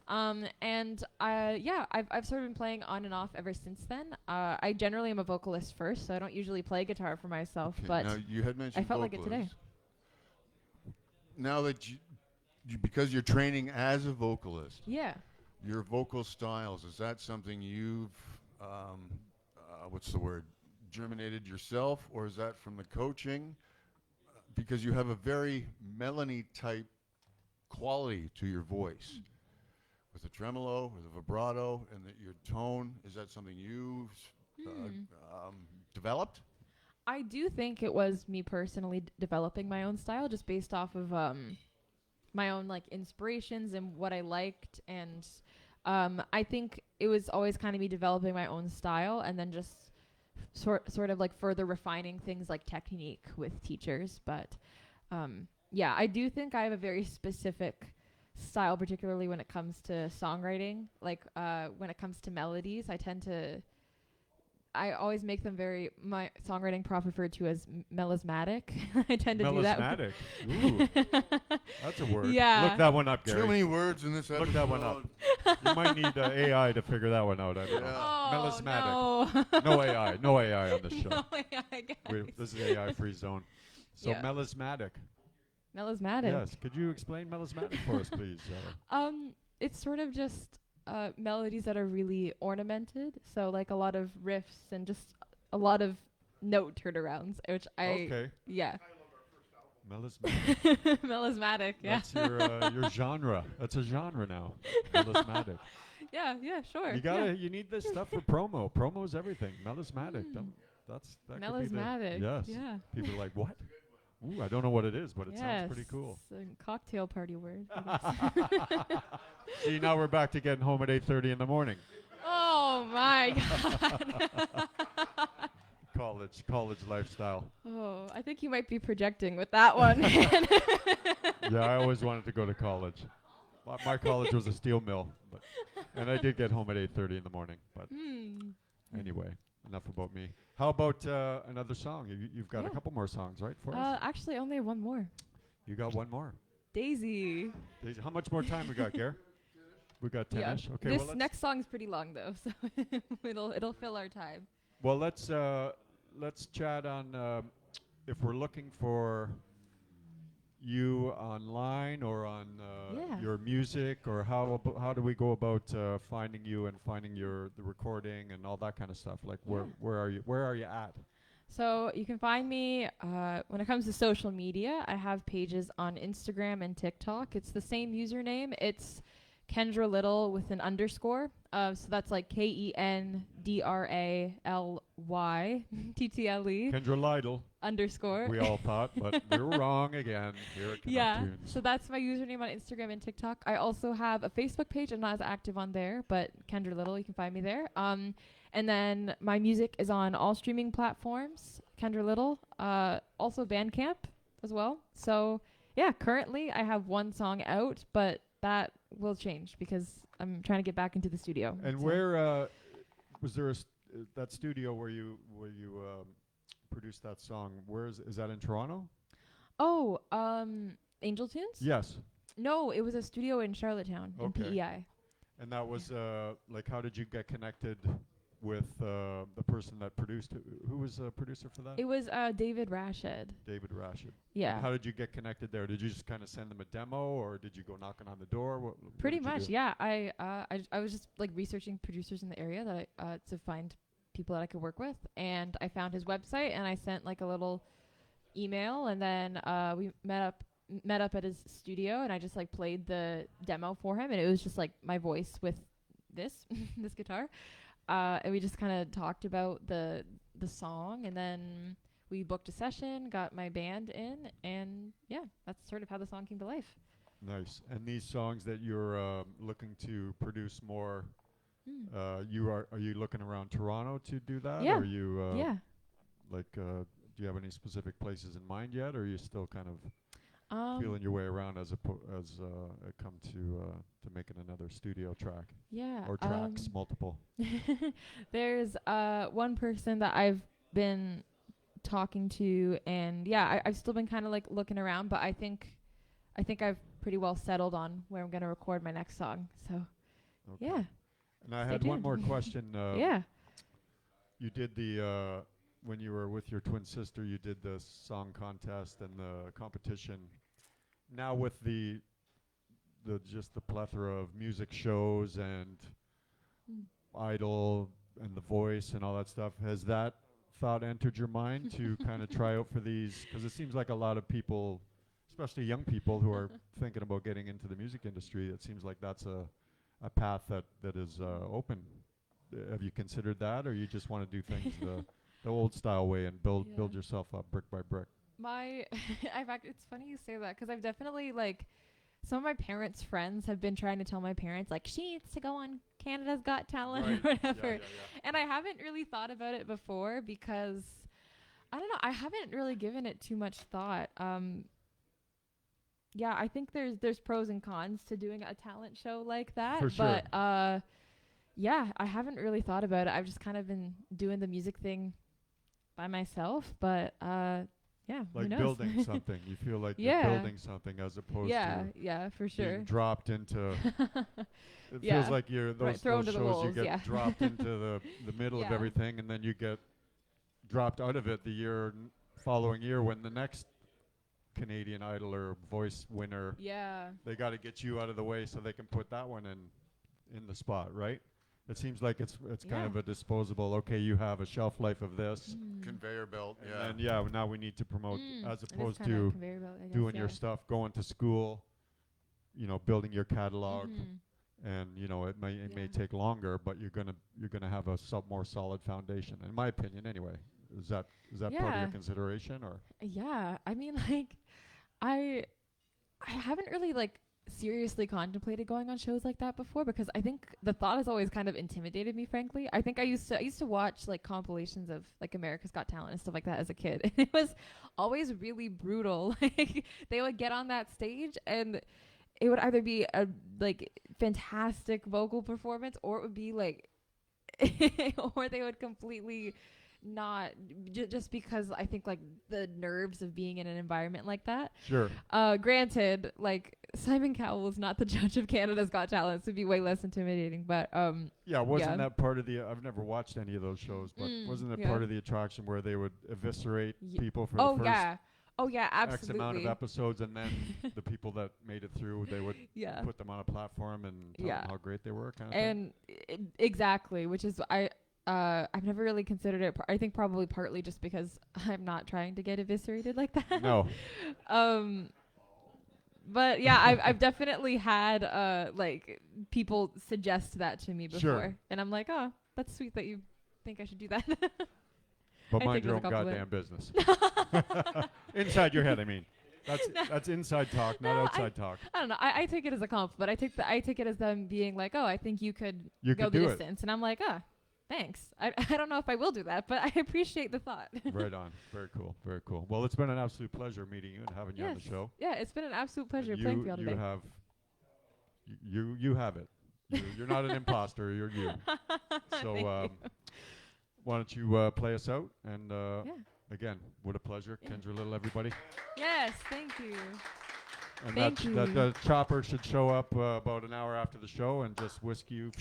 And I've sort of been playing on and off ever since then. I generally am a vocalist first, so I don't usually play guitar for myself. Okay, But now you had mentioned I felt like it today. vocalist. Now that you because you're training as a vocalist, Yeah. your vocal styles, is that something you've what's the word, germinated yourself, or is that from the coaching? Because you have a very Melanie type quality to your voice, with a tremolo, with a vibrato, and your tone. Is that something you've developed? I do think it was me personally developing my own style just based off of my own inspirations and what I liked, and I think it was always kind of me developing my own style and then just sort of further refining things like technique with teachers. But I do think I have a very specific style, particularly when it comes to songwriting. When it comes to melodies, I always make them my songwriting prof referred to as melismatic. I tend to do that. Melismatic. Ooh. That's a word. Yeah. Look that one up, Gary. Too many words in this episode. Look that one up. You might need AI to figure that one out. I don't know. Oh, Melismatic. no. No AI on this show. No AI, guys. This is AI-free zone. So Yeah. melismatic. Melismatic. Yes. Could you explain melismatic for us, please? It's sort of just melodies that are really ornamented. So a lot of riffs and just a lot of note turnarounds, which Okay. Yeah. Melismatic. Melismatic, yeah. That's your genre. That's a genre now. Melismatic. Yeah, sure. You need this stuff for promo. Promo is everything. Melismatic. That could be Melismatic. yes. Yeah. People are like, what? Ooh, I don't know what it is, but it sounds pretty cool. It's a cocktail party word. I guess. See, now we're back to getting home at 8:30 in the morning. Oh my God. College lifestyle. Oh, I think you might be projecting with that one. Yeah, I always wanted to go to college. My college was a steel mill, and I did get home at 8:30 in the morning. But anyway, enough about me. How about another song? You've got a couple more songs, right, for us? Actually, only one more. You got one more. Daisy. How much more time we got, Gare? We got 10-ish. Okay. This well, next song's pretty long though, so it'll fill our time. Well, let's chat on if we're looking for you online or on your music, or how do we go about finding you and finding the recording and all that kind of stuff? Where are you at? So you can find me when it comes to social media. I have pages on Instagram and TikTok. It's the same username. It's Kendra Lyttle with an underscore. So that's KendraLyttle Kendra Lyttle. underscore. We all thought, but we were wrong again here at Yeah, Canuck Tunes. so that's my username on Instagram and TikTok. I also have a Facebook page. I'm not as active on there, but Kendra Lyttle, you can find me there. And then my music is on all streaming platforms, Kendra Lyttle, also Bandcamp as well. So yeah, currently I have one song out, but that will change because I'm trying to get back into the studio. And so where was there that studio where you produced that song? Where is that in Toronto? Oh, Angel Tunes? Yes. No, it was a studio in Charlottetown in PEI. And that was how did you get connected with the person that produced it? Who was a producer for that? It was David Rashid. David Rashid. Yeah. And how did you get connected there? Did you just kind of send them a demo, or did you go knocking on the door? Pretty much, yeah. I was just researching producers in the area that I to find people that I could work with, and I found his website, and I sent a little email, and then we met up at his studio, and I just played the demo for him, and it was just my voice with this this guitar. and we just kind of talked about the song, and then we booked a session, got my band in, and yeah, that's sort of how the song came to life. Nice. And these songs that you're looking to produce more, are you looking around Toronto to do that? Yeah. Or are you Yeah. do you have any specific places in mind yet, or are you still kind of feeling Um, your way around as it come to making another studio track yeah. or tracks, multiple? There's one person that I've been talking to, and yeah, I've still been kind of like looking around, but I think I've pretty well settled on where I'm gonna record my next song. So Okay. yeah. And I Stay had one tuned. more question. Yeah. You did the when you were with your twin sister, you did the song contest and the competition. Now with the just the plethora of music shows and Idol and The Voice and all that stuff, has that thought entered your mind to kind of try out for these? Because it seems like a lot of people, especially young people who are thinking about getting into the music industry, it seems like that's a path that is open. Have you considered that, or you just want to do things the old style way and build yourself up brick by brick? It's funny you say that, because I've definitely, like, some of my parents' friends have been trying to tell my parents, like, she needs to go on Canada's Got Talent or whatever. And I haven't really thought about it before because, I don't know, I haven't really given it too much thought. Yeah, I think there's pros and cons to doing a talent show like that. For sure. But yeah, I haven't really thought about it. I've just kind of been doing the music thing by myself. But yeah, Like who knows? building something. You feel like Yeah. you're building something as opposed Yeah, for to sure. being dropped into. It Yeah. feels like you're Right, those thrown shows to the you wolves, get yeah. dropped into the middle of Yeah. everything, and then you get dropped out of it the following year when the next Canadian Idol or Voice winner, Yeah. they got to get you out of the way so they can put that one in the spot, right? It seems like it's kind of Yeah. a disposable. Okay, you have a shelf life of this, Conveyor belt. and Yeah. then now we need to promote as It is opposed kinda to conveyor belt, I guess, doing your yeah. stuff, going to school, building your catalog, Mhm. and it may Yeah. take longer, but you're gonna have a more solid foundation, in my opinion. Anyway, is that part of Yeah. your consideration, or? Yeah, I mean, like, I haven't really, like, seriously contemplated going on shows like that before, because I think the thought has always kind of intimidated me, frankly. I think I used to watch, like, compilations of, like, America's Got Talent and stuff like that as a kid, and it was always really brutal. Like, they would get on that stage and it would either be a, like, fantastic vocal performance, or it would be like or they would completely not, just because I think, like, the nerves of being in an environment like that. Sure. Granted, like, Simon Cowell was not the judge of Canada's Got Talent, so it'd be way less intimidating, but Wasn't that part of the? I've never watched any of those shows, but wasn't that part of the attraction where they would eviscerate people for the first absolutely. X amount of episodes, and then the people that made it through, they would put them on a platform and tell them how great they were, kind of thing. Exactly, which is I've never really considered it. I think probably partly just because I'm not trying to get eviscerated like that. No. But yeah, I've definitely had like, people suggest that to me before, Sure. and I'm like, oh, that's sweet that you think I should do that. But I mind take it your as own a goddamn compliment. business. Inside your head, I mean. That's inside talk, not outside talk. I don't know. I take it as a compliment. I take it as them being like, oh, I think you could You go could the do it. distance, and I'm like, oh, thanks. I don't know if I will do that, but I appreciate the thought. Right on. Very cool. Very cool. Well, it's been an absolute pleasure meeting you and having you on the show. Yeah, it's been an absolute pleasure And playing for y'all you today. have you have it. You're not an imposter. You're you. So why don't you play us out? And again, what a pleasure. Yeah. Kendra Lyttle, everybody. Yes, thank you. And Thank you. that chopper should show up about an hour after the show and just whisk you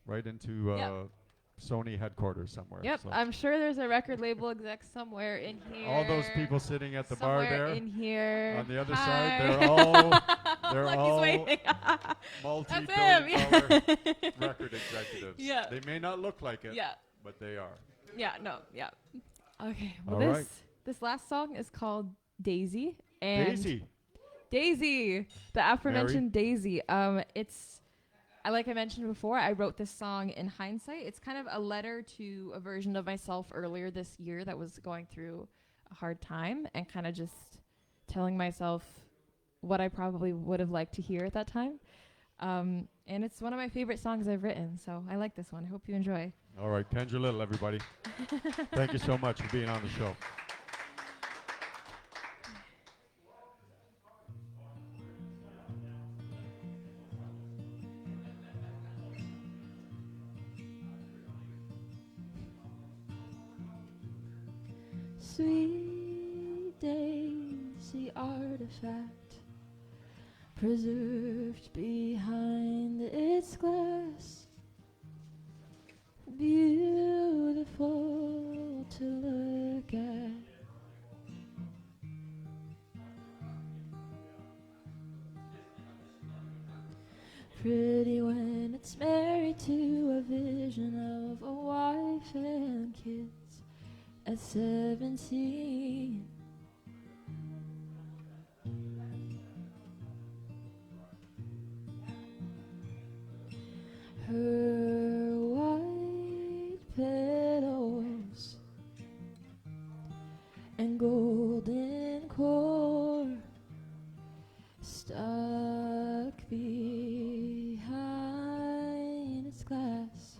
right into Sony headquarters somewhere. Yep, So I'm sure there's a record label exec somewhere in here. all those people sitting at the bar somewhere there in here. on the other Hi. side, they're all Look, all he's waving. multi-billion-dollar record executives. Yeah. They may not look like it, Yeah. but they are. Yeah, no, yeah. Okay, well, All right. this last song is called Daisy. And Daisy. Daisy, the aforementioned Daisy. It's like I mentioned before, I wrote this song in hindsight. It's kind of a letter to a version of myself earlier this year that was going through a hard time and kind of just telling myself what I probably would have liked to hear at that time. And it's one of my favorite songs I've written, so I like this one. I hope you enjoy. All right, Kendra Lyttle, everybody. Thank you so much for being on the show. Sweet daisy artifact preserved behind its glass, beautiful to look at. Pretty when it's married to a vision of a wife and kids at 17. Her white petals and golden core stuck behind its glass.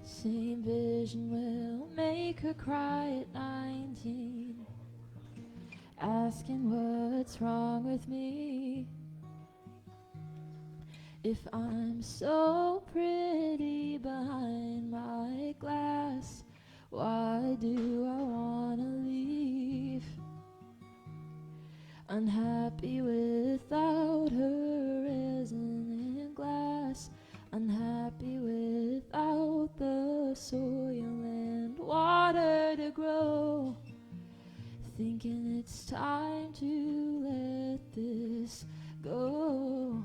Same vision will make her cry at 19, asking what's wrong with me. If I'm so pretty behind my glass, why do I wanna leave? Unhappy without her resin and glass, unhappy without the soil and water to grow, thinking it's time to let this go.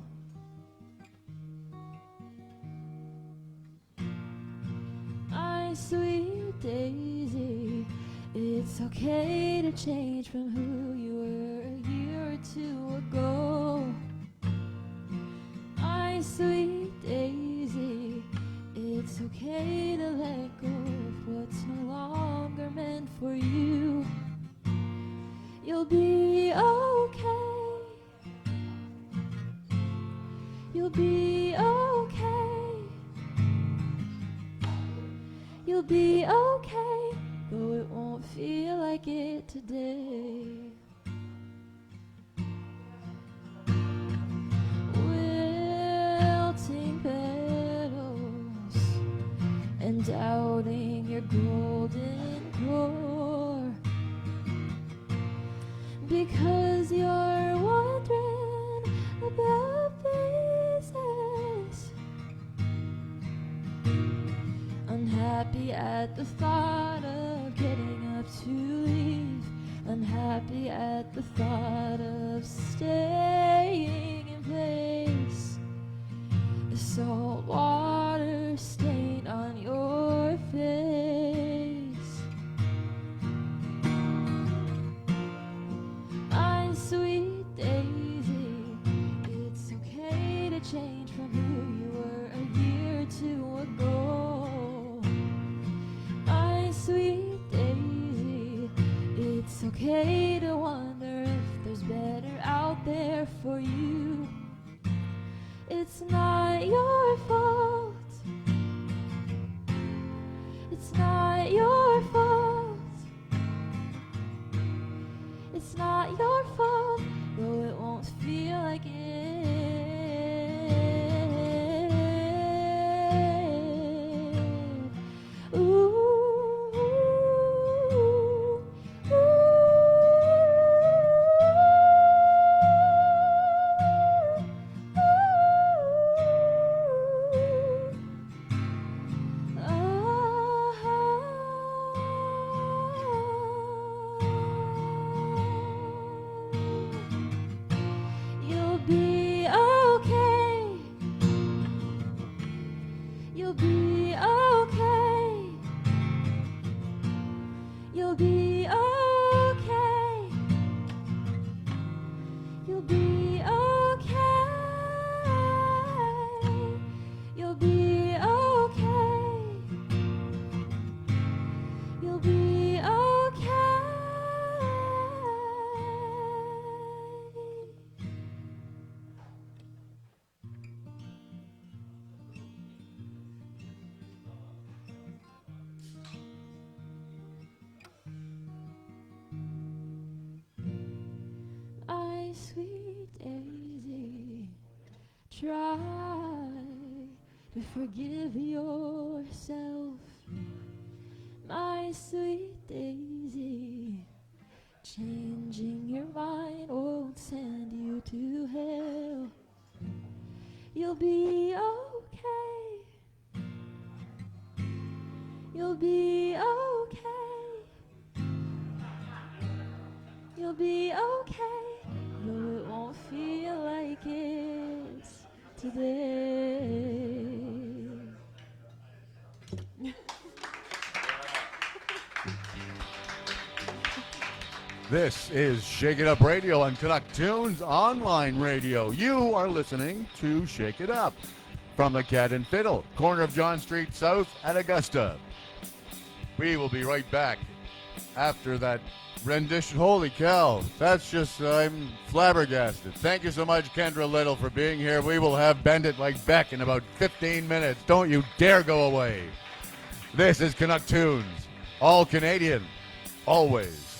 My sweet daisy, it's okay to change from who you were a year or two ago. My sweet daisy, it's okay to let go of what's no longer meant for you. You'll be okay. You'll be okay. You'll be okay, though it won't feel like it today. Wilting petals and doubting your golden core, because you're wondering about business. Unhappy at the thought of getting up to leave, unhappy at the thought of staying in place. The salt water stain on your face. My sweet daisy, it's okay to change from who you were a year or two ago. Sweet daisy, it's okay to wonder if there's better out there for you. It's not your fault. It's not your fault. It's not your fault, though it won't feel like it. Ooh. You'll sweet daisy, try to forgive yourself. My sweet daisy, changing your mind won't send you to hell. You'll be okay. You'll be okay. You'll be okay. Though it won't feel like it's today. This is Shake It Up Radio on Canuck Tunes Online Radio. You are listening to Shake It Up from the Cat and Fiddle, corner of John Street South at Augusta. We will be right back after that rendition. Holy cow, that's just, I'm flabbergasted. Thank you so much, Kendra Lyttle, for being here. We will have Bend It Like Beck in about 15 minutes. Don't you dare go away. This is Canuck Tunes, all Canadian, always.